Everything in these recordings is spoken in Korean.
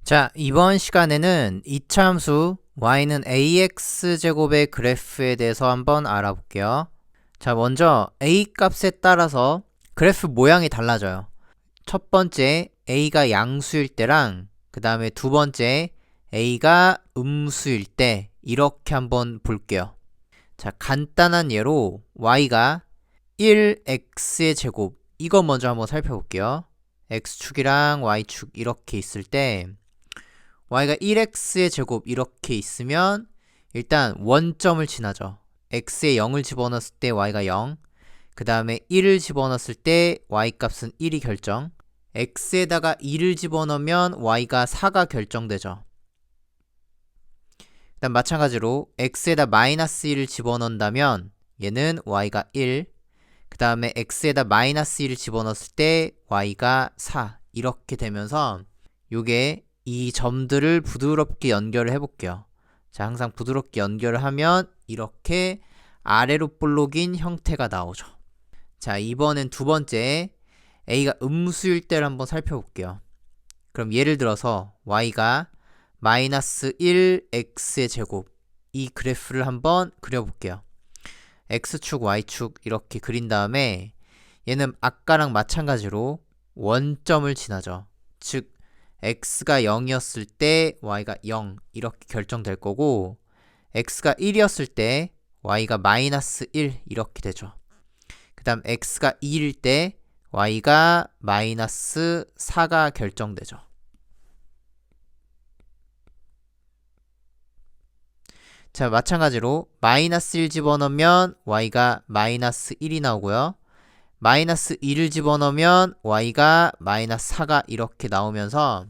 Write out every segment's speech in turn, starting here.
자, 이번 시간에는 이차함수 y는 ax제곱의 그래프에 대해서 한번 알아볼게요. 자, 먼저 a 값에 따라서 그래프 모양이 달라져요. 첫 번째 a가 양수일 때랑 그 다음에 두 번째 a가 음수일 때 이렇게 한번 볼게요. 자, 간단한 예로 y가 1x의 제곱, 이거 먼저 한번 살펴볼게요. x축이랑 y축 이렇게 있을 때 y가 1x의 제곱 이렇게 있으면 일단 원점을 지나죠. x에 0을 집어넣었을 때 y가 0, 그 다음에 1을 집어넣었을 때 y값은 1이 결정, x에다가 2를 집어넣으면 y가 4가 결정되죠. 그 다음 마찬가지로 x에다 마이너스 1을 집어넣는다면 얘는 y가 1, 그 다음에 x에다 마이너스 1을 집어넣었을 때 y가 4 이렇게 되면서 요게 이 점들을 부드럽게 연결을 해볼게요. 자, 항상 부드럽게 연결을 하면 이렇게 아래로 볼록인 형태가 나오죠. 자, 이번엔 두 번째 a가 음수일 때를 한번 살펴볼게요. 그럼 예를 들어서 y가 마이너스 1x의 제곱, 이 그래프를 한번 그려볼게요. x축, y축 이렇게 그린 다음에 얘는 아까랑 마찬가지로 원점을 지나죠. 즉 x가 0이었을 때 y가 0 이렇게 결정될 거고, x가 1이었을 때 y가 마이너스 1 이렇게 되죠. 그 다음 x가 2일 때 y가 마이너스 4가 결정되죠. 자, 마찬가지로 마이너스 1 집어넣으면 y가 마이너스 1이 나오고요. 마이너스 2를 집어넣으면 y가 마이너스 4가 이렇게 나오면서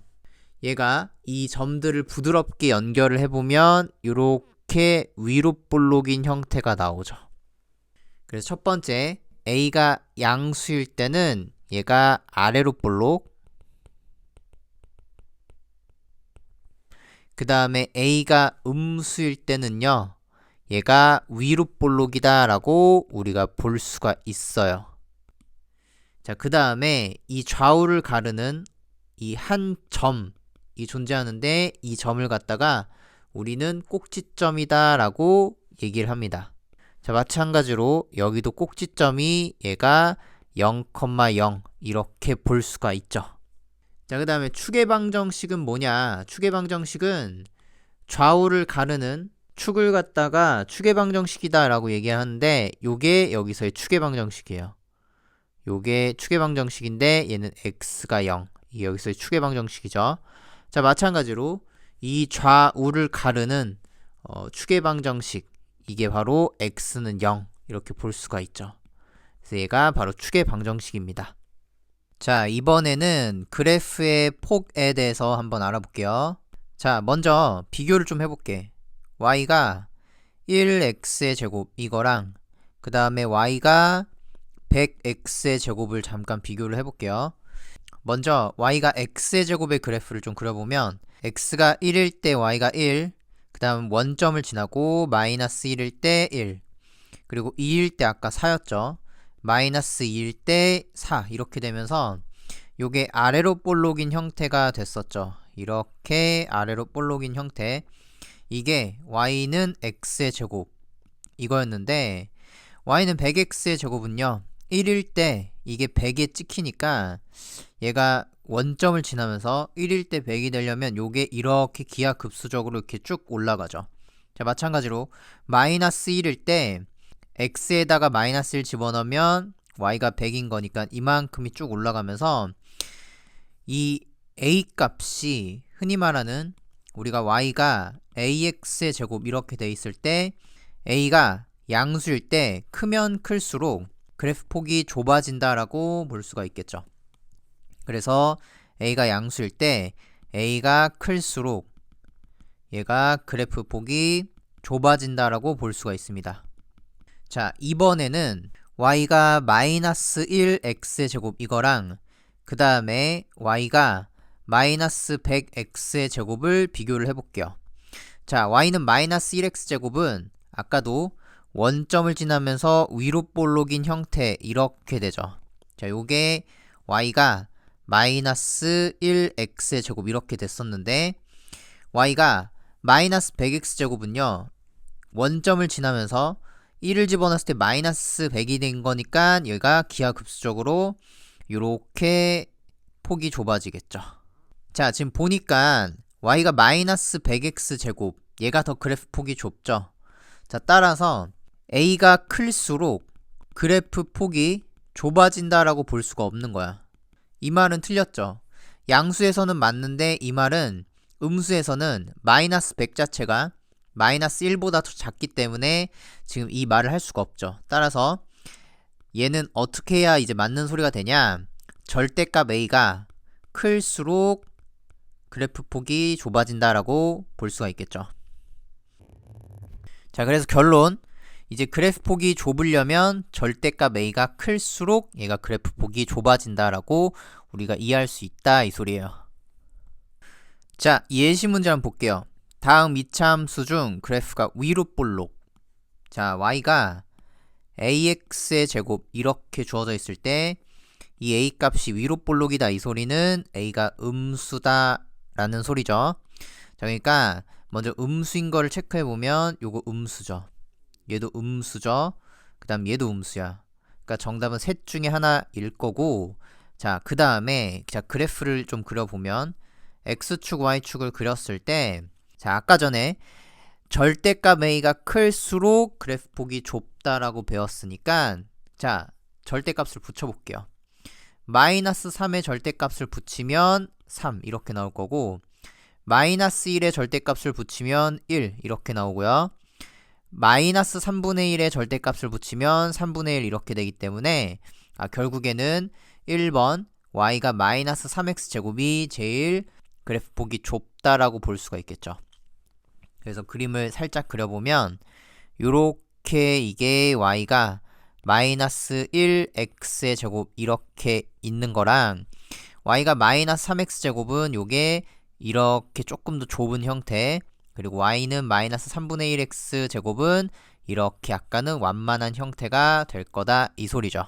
얘가 이 점들을 부드럽게 연결을 해보면 이렇게 위로 볼록인 형태가 나오죠. 그래서 첫 번째 a가 양수일 때는 얘가 아래로 볼록, 그 다음에 a가 음수일 때는요 얘가 위로 볼록이다 라고 우리가 볼 수가 있어요. 자, 그 다음에 이 좌우를 가르는 이 한 점이 존재하는데 이 점을 갖다가 우리는 꼭지점이다 라고 얘기를 합니다. 자, 마찬가지로 여기도 꼭지점이 얘가 0,0 이렇게 볼 수가 있죠. 자, 그 다음에 축의 방정식은 뭐냐? 축의 방정식은 좌우를 가르는 축을 갖다가 축의 방정식이다 라고 얘기하는데 요게 여기서의 축의 방정식이에요. 요게 축의 방정식인데 얘는 x가 0, 이게 여기서의 축의 방정식이죠. 자, 마찬가지로 이 좌우를 가르는 축의 방정식, 이게 바로 x는 0 이렇게 볼 수가 있죠. 그래서 얘가 바로 축의 방정식입니다. 자, 이번에는 그래프의 폭에 대해서 한번 알아볼게요. 자, 먼저 비교를 좀 해볼게. y가 1x의 제곱 이거랑 그 다음에 y가 100x의 제곱을 잠깐 비교를 해볼게요. 먼저 y가 x의 제곱의 그래프를 좀 그려보면 x가 1일 때 y가 1, 그 다음 원점을 지나고 마이너스 1일 때 1, 그리고 2일 때 아까 4였죠. 마이너스 2일 때 4 이렇게 되면서 요게 아래로 볼록인 형태가 됐었죠. 이렇게 아래로 볼록인 형태, 이게 y는 x의 제곱 이거였는데 y는 100x의 제곱은요 1일 때 이게 100에 찍히니까 얘가 원점을 지나면서 1일 때 100이 되려면 요게 이렇게 기하급수적으로 이렇게 쭉 올라가죠. 자, 마찬가지로 마이너스 1일 때 x에다가 마이너스 1 집어넣으면 y가 100인 거니까 이만큼이 쭉 올라가면서 이 a 값이 흔히 말하는 우리가 y가 ax의 제곱 이렇게 돼 있을 때 a가 양수일 때 크면 클수록 그래프 폭이 좁아진다 라고 볼 수가 있겠죠. 그래서 a가 양수일 때 a가 클수록 얘가 그래프 폭이 좁아진다 라고 볼 수가 있습니다. 자, 이번에는 y가 마이너스 1x의 제곱 이거랑 그 다음에 y가 마이너스 100x의 제곱을 비교를 해볼게요. 자, y는 마이너스 1x 제곱은 아까도 원점을 지나면서 위로 볼록인 형태 이렇게 되죠. 자, 요게 y가 마이너스 1x의 제곱 이렇게 됐었는데 y가 마이너스 100x 제곱은요 원점을 지나면서 1을 집어넣었을 때 마이너스 100이 된 거니까 얘가 기하급수적으로 이렇게 폭이 좁아지겠죠. 자, 지금 보니까 y가 마이너스 100x 제곱 얘가 더 그래프 폭이 좁죠. 자, 따라서 a가 클수록 그래프 폭이 좁아진다라고 볼 수가 없는 거야. 이 말은 틀렸죠. 양수에서는 맞는데 이 말은 음수에서는 마이너스 100 자체가 마이너스 1보다 더 작기 때문에 지금 이 말을 할 수가 없죠. 따라서 얘는 어떻게 해야 이제 맞는 소리가 되냐? 절대값 a가 클수록 그래프 폭이 좁아진다라고 볼 수가 있겠죠. 자, 그래서 결론. 이제 그래프 폭이 좁으려면 절대값 a가 클수록 얘가 그래프 폭이 좁아진다라고 우리가 이해할 수 있다 이 소리예요. 자, 예시 문제 한번 볼게요. 다음 이차함수 중 그래프가 위로 볼록. 자, y가 ax의 제곱 이렇게 주어져 있을 때 이 a 값이 위로 볼록이다 이 소리는 a가 음수다 라는 소리죠. 자, 그러니까 먼저 음수인 거를 체크해 보면 요거 음수죠. 얘도 음수죠. 그 다음 얘도 음수야. 그러니까 정답은 셋 중에 하나일 거고, 자, 그 다음에 자 그래프를 좀 그려보면 x축 y축을 그렸을 때, 자, 아까 전에 절대값 a가 클수록 그래프 폭이 좁다라고 배웠으니까, 자, 절대값을 붙여볼게요. 마이너스 3의 절대값을 붙이면 3 이렇게 나올 거고, 마이너스 1의 절대값을 붙이면 1 이렇게 나오고요. 마이너스 3분의 1의 절대값을 붙이면 3분의 1 이렇게 되기 때문에 결국에는 1번 y가 마이너스 3x 제곱이 제일 그래프 폭이 좁다라고 볼 수가 있겠죠. 그래서 그림을 살짝 그려보면 요렇게 이게 y가 마이너스 1x의 제곱 이렇게 있는 거랑 y가 마이너스 3x 제곱은 요게 이렇게 조금 더 좁은 형태, 그리고 y는 마이너스 3분의 1x 제곱은 이렇게 약간은 완만한 형태가 될 거다 이 소리죠.